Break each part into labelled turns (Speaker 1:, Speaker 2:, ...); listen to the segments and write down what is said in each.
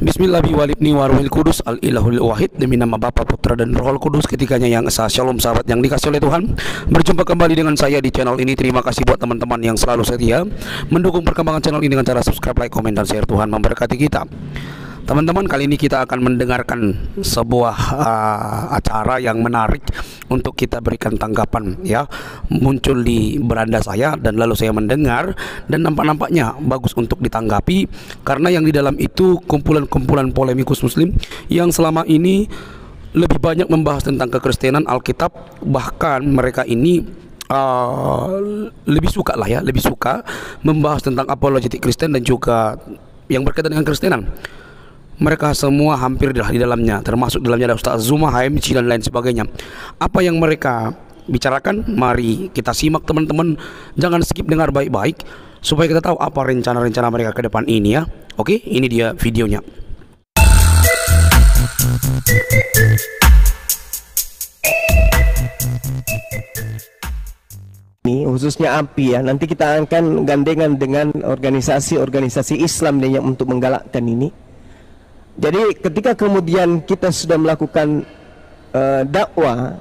Speaker 1: Bismillahirrahmanirrahim warahil kudus al-ilahul wahid. Demi nama Bapa, Putra dan Roh Kudus, ketiganya yang esa. Shalom sahabat yang dikasih oleh Tuhan. Berjumpa kembali dengan saya di channel ini. Terima kasih buat teman-teman yang selalu setia mendukung perkembangan channel ini dengan cara subscribe, like, komen, dan share. Tuhan memberkati kita. Teman-teman, kali ini kita akan mendengarkan sebuah acara yang menarik untuk kita berikan tanggapan, ya. Muncul di beranda saya dan lalu saya mendengar, dan nampaknya bagus untuk ditanggapi karena yang di dalam itu kumpulan-kumpulan polemikus muslim yang selama ini lebih banyak membahas tentang kekristenan, Alkitab. Bahkan mereka ini lebih suka membahas tentang apologetik Kristen dan juga yang berkaitan dengan kristenan. Mereka semua hampir di dalamnya, termasuk dalamnya ada Ustaz Zuma, HMC dan lain sebagainya. Apa yang mereka bicarakan, mari kita simak teman-teman. Jangan skip, dengar baik-baik supaya kita tahu apa rencana-rencana mereka ke depan ini, ya. Oke, ini dia videonya.
Speaker 2: Ini khususnya API, ya. Nanti kita akan gandengan dengan organisasi-organisasi Islam yang untuk menggalakkan ini. Jadi ketika kemudian kita sudah melakukan dakwah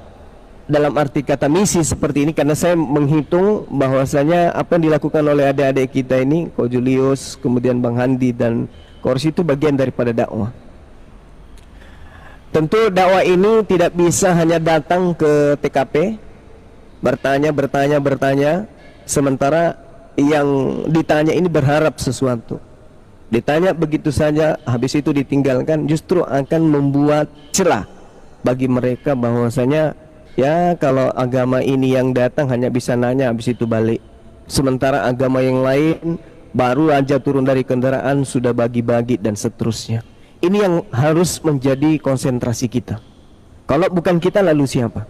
Speaker 2: dalam arti kata misi seperti ini, karena saya menghitung bahwasanya apa yang dilakukan oleh adik-adik kita ini, Ko Julius, kemudian Bang Handi dan Korsi, itu bagian daripada dakwah. Tentu dakwah ini tidak bisa hanya datang ke TKP bertanya, sementara yang ditanya ini berharap sesuatu. Ditanya begitu saja, habis itu ditinggalkan, justru akan membuat celah bagi mereka bahwasanya, ya, kalau agama ini yang datang hanya bisa nanya, habis itu balik. Sementara agama yang lain baru aja turun dari kendaraan sudah bagi-bagi dan seterusnya. Ini yang harus menjadi konsentrasi kita. Kalau bukan kita lalu siapa?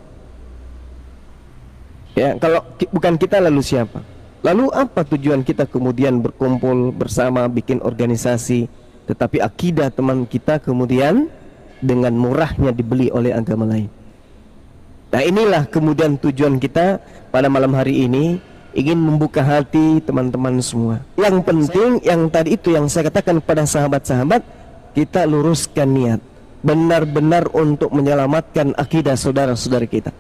Speaker 2: Ya, kalau bukan kita lalu siapa? Lalu apa tujuan kita kemudian berkumpul bersama bikin organisasi, tetapi akidah teman kita kemudian dengan murahnya dibeli oleh agama lain. Nah, inilah kemudian tujuan kita pada malam hari ini, ingin membuka hati teman-teman semua. Yang penting yang tadi itu yang saya katakan pada sahabat-sahabat, kita luruskan niat benar-benar untuk menyelamatkan akidah saudara-saudara kita.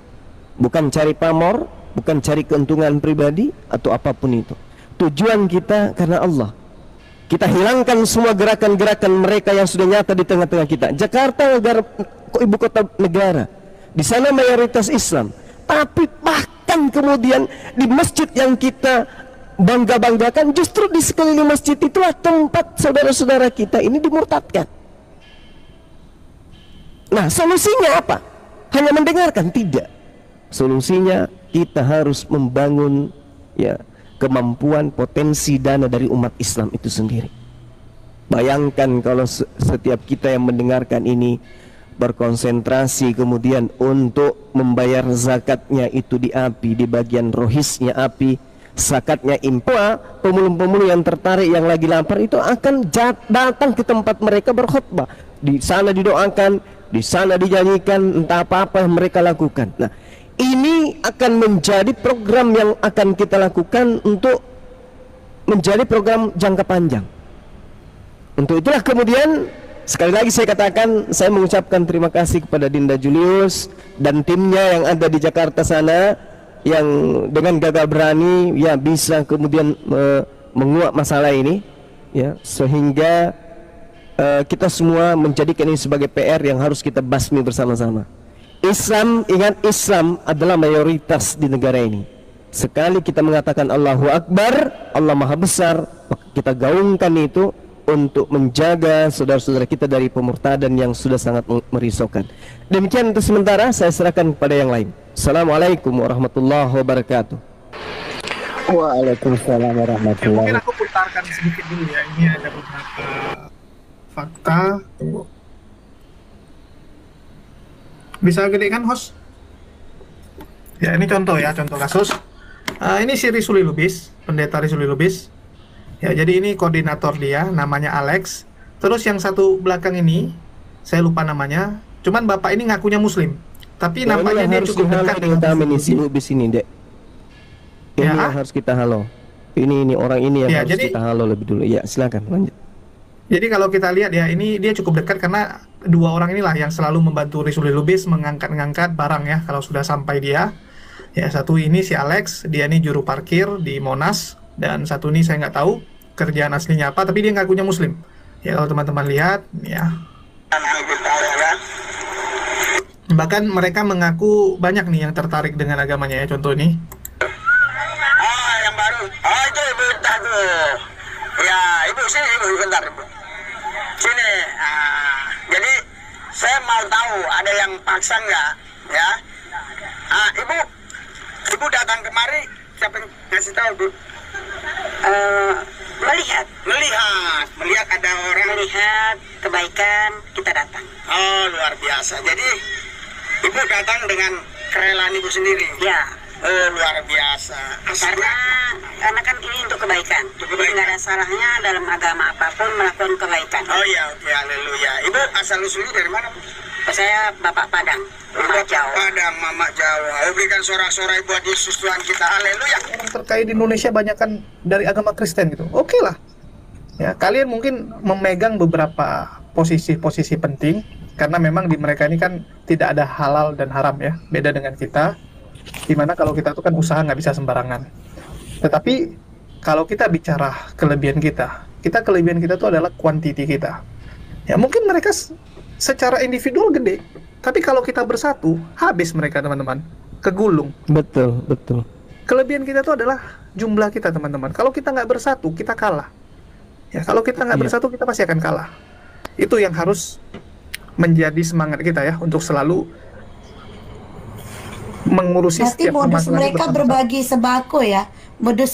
Speaker 2: Bukan cari pamor, bukan cari keuntungan pribadi atau apapun itu. Tujuan kita karena Allah. Kita hilangkan semua gerakan-gerakan mereka yang sudah nyata di tengah-tengah kita. Jakarta negara, ibu kota negara, di sana mayoritas Islam. Tapi bahkan kemudian di masjid yang kita bangga-banggakan, justru di sekeliling masjid itulah tempat saudara-saudara kita ini dimurtadkan. Nah, solusinya apa? Hanya mendengarkan? Tidak. Solusinya kita harus membangun, ya, kemampuan potensi dana dari umat Islam itu sendiri. Bayangkan kalau setiap kita yang mendengarkan ini berkonsentrasi kemudian untuk membayar zakatnya itu di API, di bagian rohisnya API, zakatnya impor, pemulung-pemulung yang tertarik yang lagi lapar itu akan datang ke tempat mereka berkhutbah. Di sana didoakan, di sana dinyanyikan, entah apa-apa yang mereka lakukan. Nah, ini akan menjadi program yang akan kita lakukan untuk menjadi program jangka panjang. Untuk itulah kemudian sekali lagi saya katakan, saya mengucapkan terima kasih kepada Dinda Julius dan timnya yang ada di Jakarta sana, yang dengan gagah berani, ya, bisa kemudian menguak masalah ini, ya, sehingga kita semua menjadikan ini sebagai PR yang harus kita basmi bersama-sama. Islam, ingat, Islam adalah mayoritas di negara ini. Sekali kita mengatakan Allahu Akbar, Allah Maha Besar, kita gaungkan itu untuk menjaga saudara-saudara kita dari pemurtadan yang sudah sangat merisaukan. Demikian untuk sementara, saya serahkan kepada yang lain. Assalamualaikum warahmatullahi wabarakatuh.
Speaker 3: Waalaikumsalam warahmatullahi wabarakatuh.
Speaker 4: Mungkin aku putarkan sedikit dulu, ya. Ini ada beberapa fakta. Tunggu. Bisa gedekan, host? Ya, ini contoh, ya, contoh kasus. Ini si Risuli Lubis, pendeta Risuli Lubis. Ya, jadi ini koordinator dia, namanya Alex. Terus yang satu belakang ini, saya lupa namanya. Cuman bapak ini ngakunya Muslim, tapi
Speaker 2: nah,
Speaker 4: nampaknya dia cukup dekat dengan
Speaker 2: kami si Lubis ini, Dek. Ini yang harus kita halo. Ini orang ini yang harus kita halo lebih dulu. Ya, silakan lanjut.
Speaker 4: Jadi kalau kita lihat ya, ini dia cukup dekat karena dua orang inilah yang selalu membantu Risuli Lubis mengangkat-ngangkat barang ya kalau sudah sampai dia. Ya, satu ini si Alex, dia ini juru parkir di Monas, dan satu ini saya nggak tahu kerjaan aslinya apa, tapi dia ngakunya Muslim. Ya kalau teman-teman lihat, ya. Bahkan mereka mengaku banyak nih yang tertarik dengan agamanya ya, contoh ini.
Speaker 3: Yang baru. Itu ibu entah tuh. Ya, ibu sini ibu bentar ibu. Sini. Jadi saya mau tahu ada yang paksa nggak, ya? Ibu datang kemari, siapa yang ngasih tahu bu? Melihat ada orang. Melihat kebaikan kita datang. Oh luar biasa. Jadi ibu datang dengan kerelaan ibu sendiri. Ya. Luar biasa. Karena kan ini untuk kebaikan. Jadi nggak ada salahnya dalam agama apapun melakukan kebaikan. Oh iya, oke, haleluya. Ibu asal usulnya dari mana? Saya Bapak Padang, Mama Jawa. Padang, Mama Jawa. Berikan sorak-sorai buat Yesus Tuhan kita, haleluya.
Speaker 4: Orang terkait di Indonesia banyak kan dari agama Kristen gitu. Oke lah. Ya, kalian mungkin memegang beberapa posisi-posisi penting karena memang di mereka ini kan tidak ada halal dan haram ya. Beda dengan kita. Dimana kalau kita itu kan usaha nggak bisa sembarangan. Tetapi kalau kita bicara kelebihan kita kelebihan kita itu adalah kuantiti kita. Ya mungkin mereka secara individual gede, tapi kalau kita bersatu habis mereka teman-teman, kegulung.
Speaker 2: Betul, betul.
Speaker 4: Kelebihan kita itu adalah jumlah kita teman-teman. Kalau kita nggak bersatu kita kalah. Ya kalau kita nggak bersatu kita pasti akan kalah. Itu yang harus menjadi semangat kita ya untuk selalu mengurusi
Speaker 5: Berarti
Speaker 4: setiap
Speaker 5: modus
Speaker 4: permasalahan
Speaker 5: mereka
Speaker 4: bersama-sama.
Speaker 5: berbagi sembako ya, modus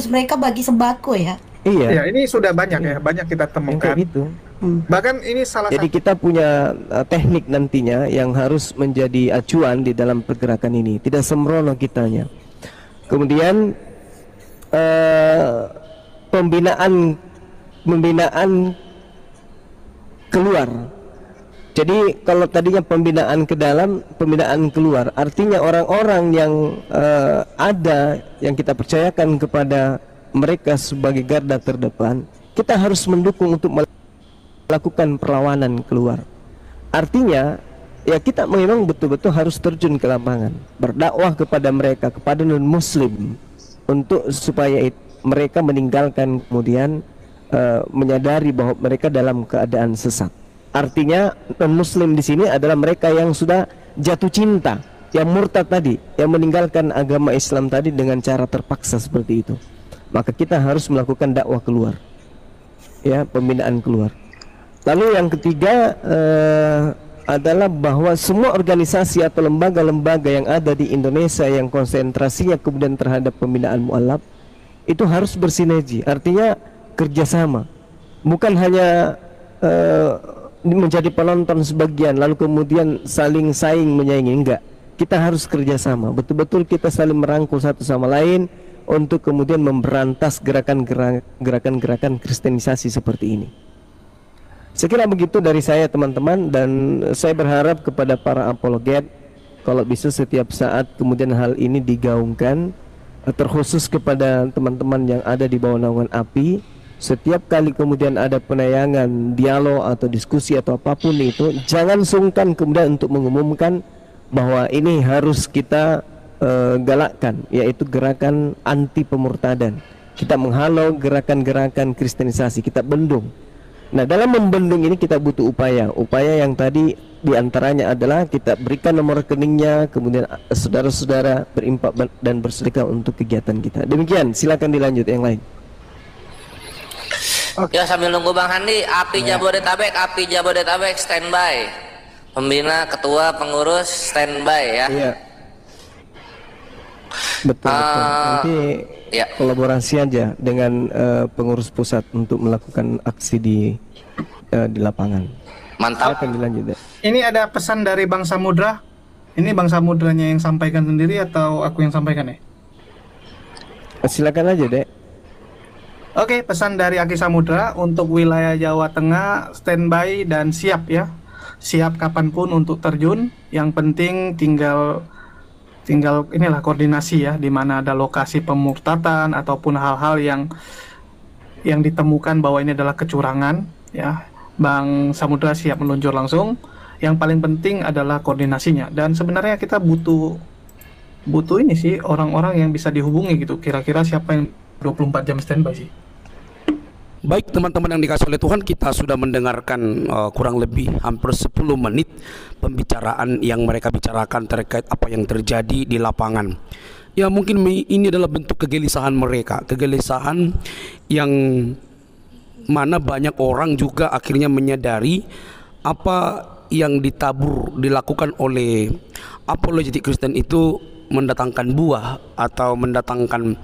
Speaker 5: mereka bagi sembako ya.
Speaker 2: Iya.
Speaker 4: Ya ini sudah banyak ya, banyak kita
Speaker 2: Yang
Speaker 4: temukan.
Speaker 2: kayak gitu.
Speaker 4: Bahkan ini salah
Speaker 2: Jadi
Speaker 4: satu
Speaker 2: kita punya teknik nantinya yang harus menjadi acuan di dalam pergerakan ini. Tidak sembrono kitanya. Kemudian pembinaan keluar. Jadi kalau tadinya pembinaan ke dalam, pembinaan keluar, artinya orang-orang yang ada yang kita percayakan kepada mereka sebagai garda terdepan, kita harus mendukung untuk melakukan perlawanan keluar. Artinya ya kita memang betul-betul harus terjun ke lapangan, berdakwah kepada mereka, kepada non-muslim, untuk supaya mereka meninggalkan kemudian menyadari bahwa mereka dalam keadaan sesat. Artinya non-muslim di sini adalah mereka yang sudah jatuh cinta, yang murtad tadi, yang meninggalkan agama Islam tadi dengan cara terpaksa seperti itu. Maka kita harus melakukan dakwah keluar, ya, pembinaan keluar. Lalu yang ketiga adalah bahwa semua organisasi atau lembaga-lembaga yang ada di Indonesia yang konsentrasinya kemudian terhadap pembinaan mu'alaf itu harus bersinergi, artinya kerjasama, bukan hanya menjadi penonton sebagian lalu kemudian saling saing menyaingi. Enggak, kita harus kerjasama, betul-betul kita saling merangkul satu sama lain untuk kemudian memberantas gerakan-gerakan kristenisasi seperti ini. Saya kira begitu dari saya teman-teman, dan saya berharap kepada para apologet kalau bisa setiap saat kemudian hal ini digaungkan, terkhusus kepada teman-teman yang ada di bawah naungan API. Setiap kali kemudian ada penayangan dialog atau diskusi atau apapun itu, jangan sungkan kemudian untuk mengumumkan bahwa ini harus kita galakkan, yaitu gerakan anti pemurtadan. Kita menghalau gerakan-gerakan kristenisasi, kita bendung. Nah, dalam membendung ini kita butuh upaya yang tadi diantaranya adalah kita berikan nomor rekeningnya, kemudian saudara-saudara berimpak dan bersedekah untuk kegiatan kita. Demikian, silakan dilanjut yang lain.
Speaker 6: Ya, sambil nunggu Bang Handi, API Jabodetabek standby. Pembina, ketua, pengurus standby ya.
Speaker 2: Iya. Betul. Nanti
Speaker 6: ya,
Speaker 2: kolaborasi aja dengan pengurus pusat untuk melakukan aksi di lapangan.
Speaker 6: mantap.
Speaker 2: Silakan dilanjut ya.
Speaker 4: ini ada pesan dari Bang Samudra. Ini Bang Samudranya yang sampaikan sendiri atau aku yang sampaikan ya?
Speaker 2: Silakan aja, Dek.
Speaker 4: Oke, pesan dari Aki Samudra untuk wilayah Jawa Tengah standby dan siap ya. Siap kapanpun untuk terjun. Yang penting tinggal inilah koordinasi ya, di mana ada lokasi pemurtatan ataupun hal-hal yang ditemukan bahwa ini adalah kecurangan. Ya, Bang Samudra siap meluncur langsung. Yang paling penting adalah koordinasinya. Dan sebenarnya kita butuh ini sih, orang-orang yang bisa dihubungi gitu. Kira-kira siapa yang 24 jam standby sih?
Speaker 1: Baik teman-teman yang dikasih oleh Tuhan, kita sudah mendengarkan kurang lebih hampir 10 menit pembicaraan yang mereka bicarakan terkait apa yang terjadi di lapangan. Ya mungkin ini adalah bentuk kegelisahan mereka, kegelisahan yang mana banyak orang juga akhirnya menyadari apa yang dilakukan oleh apologetik Kristen itu mendatangkan buah atau mendatangkan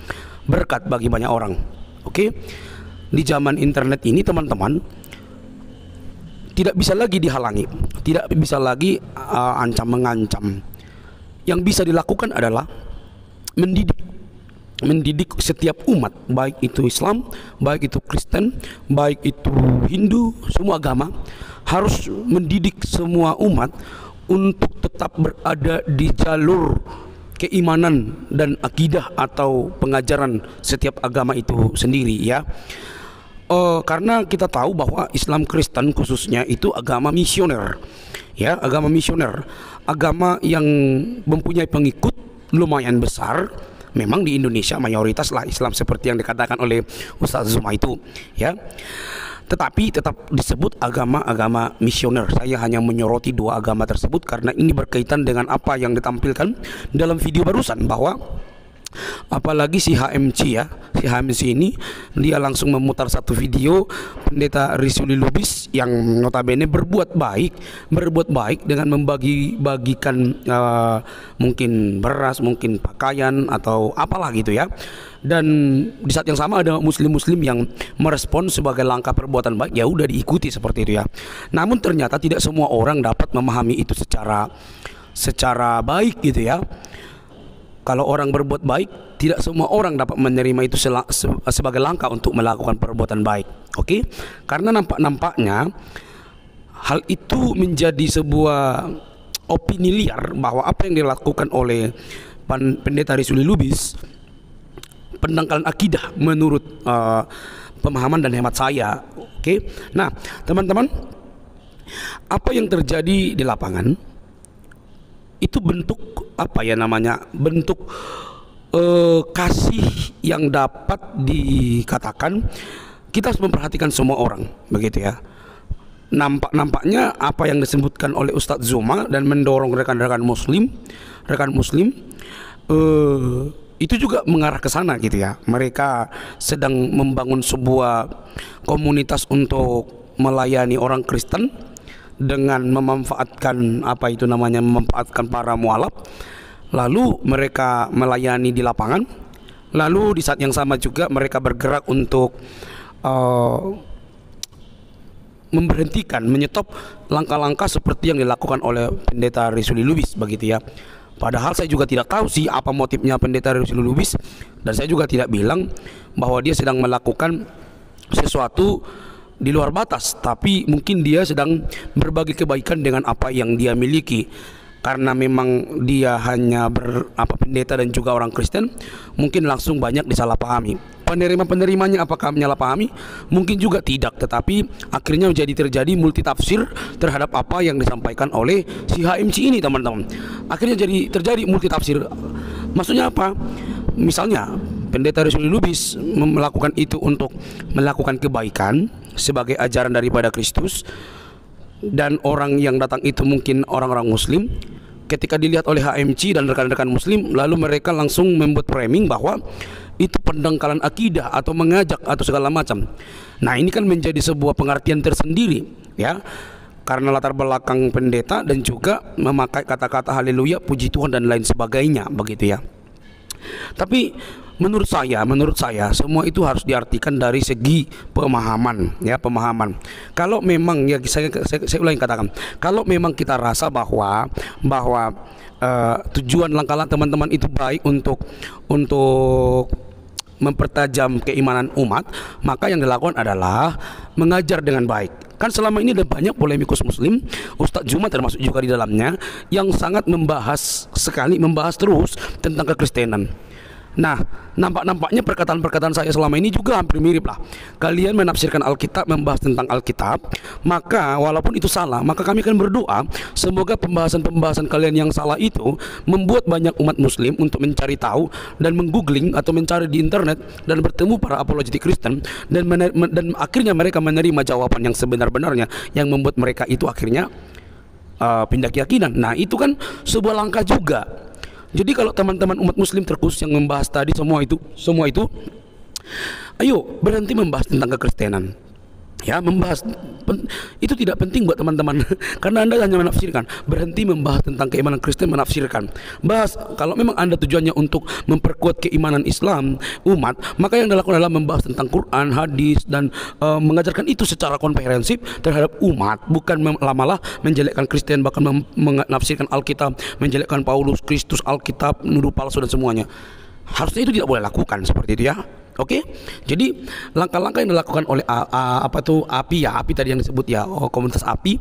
Speaker 1: berkat bagi banyak orang. Oke? Di zaman internet ini teman-teman tidak bisa lagi dihalangi, tidak bisa lagi ancam-mengancam. Yang bisa dilakukan adalah mendidik setiap umat, baik itu Islam, baik itu Kristen, baik itu Hindu, semua agama harus mendidik semua umat untuk tetap berada di jalur keimanan dan akidah atau pengajaran setiap agama itu sendiri, ya. Karena kita tahu bahwa Islam Kristen khususnya itu agama misioner, ya, agama misioner, agama yang mempunyai pengikut lumayan besar. Memang di Indonesia mayoritas lah Islam seperti yang dikatakan oleh Ustaz Zuma itu, ya. Tetapi tetap disebut agama-agama misioner. Saya hanya menyoroti dua agama tersebut karena ini berkaitan dengan apa yang ditampilkan dalam video barusan, bahwa apalagi si HMC, ya, si HMC ini dia langsung memutar satu video pendeta Risuli Lubis yang notabene berbuat baik dengan membagi-bagikan mungkin beras, mungkin pakaian atau apalah gitu, ya. Dan di saat yang sama ada muslim-muslim yang merespon sebagai langkah perbuatan baik, ya udah diikuti seperti itu, ya. Namun ternyata tidak semua orang dapat memahami itu secara baik gitu, ya. Kalau orang berbuat baik, tidak semua orang dapat menerima itu sebagai langkah untuk melakukan perbuatan baik. Oke? Karena nampaknya hal itu menjadi sebuah opini liar bahwa apa yang dilakukan oleh pendeta Risuli Lubis pendangkalan akidah menurut pemahaman dan hemat saya. Oke? Nah, teman-teman, apa yang terjadi di lapangan itu bentuk apa ya namanya, bentuk kasih yang dapat dikatakan kita harus memperhatikan semua orang, begitu, ya. Nampaknya apa yang disebutkan oleh Ustadz Zuma dan mendorong rekan muslim itu juga mengarah ke sana gitu, ya. Mereka sedang membangun sebuah komunitas untuk melayani orang Kristen dengan memanfaatkan memanfaatkan para mualaf, lalu mereka melayani di lapangan, lalu di saat yang sama juga mereka bergerak untuk menyetop langkah-langkah seperti yang dilakukan oleh pendeta Risuli Lubis, begitu, ya. Padahal saya juga tidak tahu sih apa motifnya pendeta Risuli Lubis, dan saya juga tidak bilang bahwa dia sedang melakukan sesuatu di luar batas, tapi mungkin dia sedang berbagi kebaikan dengan apa yang dia miliki. Karena memang dia hanya pendeta dan juga orang Kristen, mungkin langsung banyak disalahpahami. Penerimanya apakah menyalahpahami? Mungkin juga tidak, tetapi akhirnya terjadi multi tafsir terhadap apa yang disampaikan oleh si HMC ini, teman-teman. Akhirnya terjadi multi tafsir. Maksudnya apa? Misalnya pendeta Risuli Lubis melakukan itu untuk melakukan kebaikan sebagai ajaran daripada Kristus, dan orang yang datang itu mungkin orang-orang muslim. Ketika dilihat oleh HMC dan rekan-rekan muslim, lalu mereka langsung membuat framing bahwa itu pendangkalan akidah atau mengajak atau segala macam. Nah, ini kan menjadi sebuah pengertian tersendiri, ya, karena latar belakang pendeta dan juga memakai kata-kata haleluya, puji Tuhan dan lain sebagainya, begitu, ya. Tapi menurut saya semua itu harus diartikan dari segi pemahaman, ya, pemahaman. Kalau memang, ya, saya ulangi katakan, kalau memang kita rasa bahwa tujuan langkah-langkah teman-teman itu baik untuk mempertajam keimanan umat, maka yang dilakukan adalah mengajar dengan baik. Kan selama ini ada banyak polemikus muslim, Ustadz Zuma termasuk juga di dalamnya, yang sangat membahas terus tentang kekristenan. Nah, nampaknya perkataan-perkataan saya selama ini juga hampir mirip lah. Kalian menafsirkan Alkitab, membahas tentang Alkitab, maka walaupun itu salah, maka kami akan berdoa semoga pembahasan-pembahasan kalian yang salah itu membuat banyak umat muslim untuk mencari tahu dan menggoogling atau mencari di internet dan bertemu para apologetik Kristen dan akhirnya mereka menerima jawaban yang sebenar-benarnya yang membuat mereka itu akhirnya pindah keyakinan. Nah, itu kan sebuah langkah juga. Jadi kalau teman-teman umat muslim terkhusus yang membahas tadi semua itu, ayo berhenti membahas tentang kekristenan. Ya, membahas itu tidak penting buat teman-teman karena Anda hanya menafsirkan. Berhenti membahas tentang keimanan Kristen, menafsirkan. Bahas kalau memang Anda tujuannya untuk memperkuat keimanan Islam umat, maka yang dilakukan adalah membahas tentang Quran, hadis dan mengajarkan itu secara komprehensif terhadap umat, bukan lamalah menjelekkan Kristen, bahkan menafsirkan Alkitab, menjelekkan Paulus, Kristus, Alkitab, nuduh palsu dan semuanya. Harusnya itu tidak boleh lakukan seperti itu ya. Oke, jadi langkah-langkah yang dilakukan oleh API tadi yang disebut ya, komunitas API.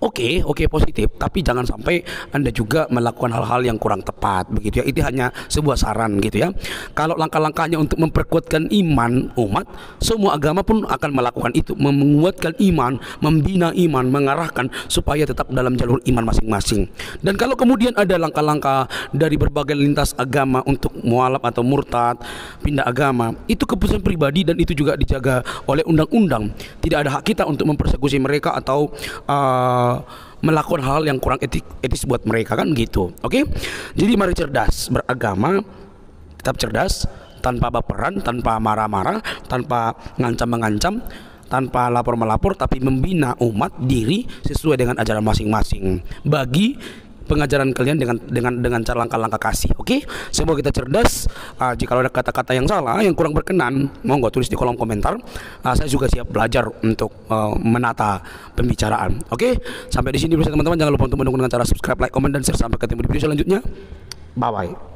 Speaker 1: Oke, positif, tapi jangan sampai Anda juga melakukan hal-hal yang kurang tepat begitu ya. Itu hanya sebuah saran gitu ya. Kalau langkah-langkahnya untuk memperkuatkan iman umat, semua agama pun akan melakukan itu, menguatkan iman, membina iman, mengarahkan supaya tetap dalam jalur iman masing-masing. Dan kalau kemudian ada langkah-langkah dari berbagai lintas agama untuk mualaf atau murtad, pindah agama, itu keputusan pribadi dan itu juga dijaga oleh undang-undang. Tidak ada hak kita untuk mempersekusi mereka atau melakukan hal yang kurang etis buat mereka kan gitu. Oke? Jadi mari cerdas beragama, tetap cerdas, tanpa baperan, tanpa marah-marah, tanpa ngancam-mengancam, tanpa lapor-melapor, tapi membina umat diri sesuai dengan ajaran masing-masing. Bagi pengajaran kalian dengan cara langkah-langkah kasih. Oke? Semoga kita cerdas. Jika ada kata-kata yang salah, yang kurang berkenan, monggo tulis di kolom komentar. Saya juga siap belajar untuk menata pembicaraan. Oke? Sampai di sini teman-teman. Jangan lupa untuk mendukung dengan cara subscribe, like, comment dan share. Sampai ketemu di video selanjutnya. Bye bye.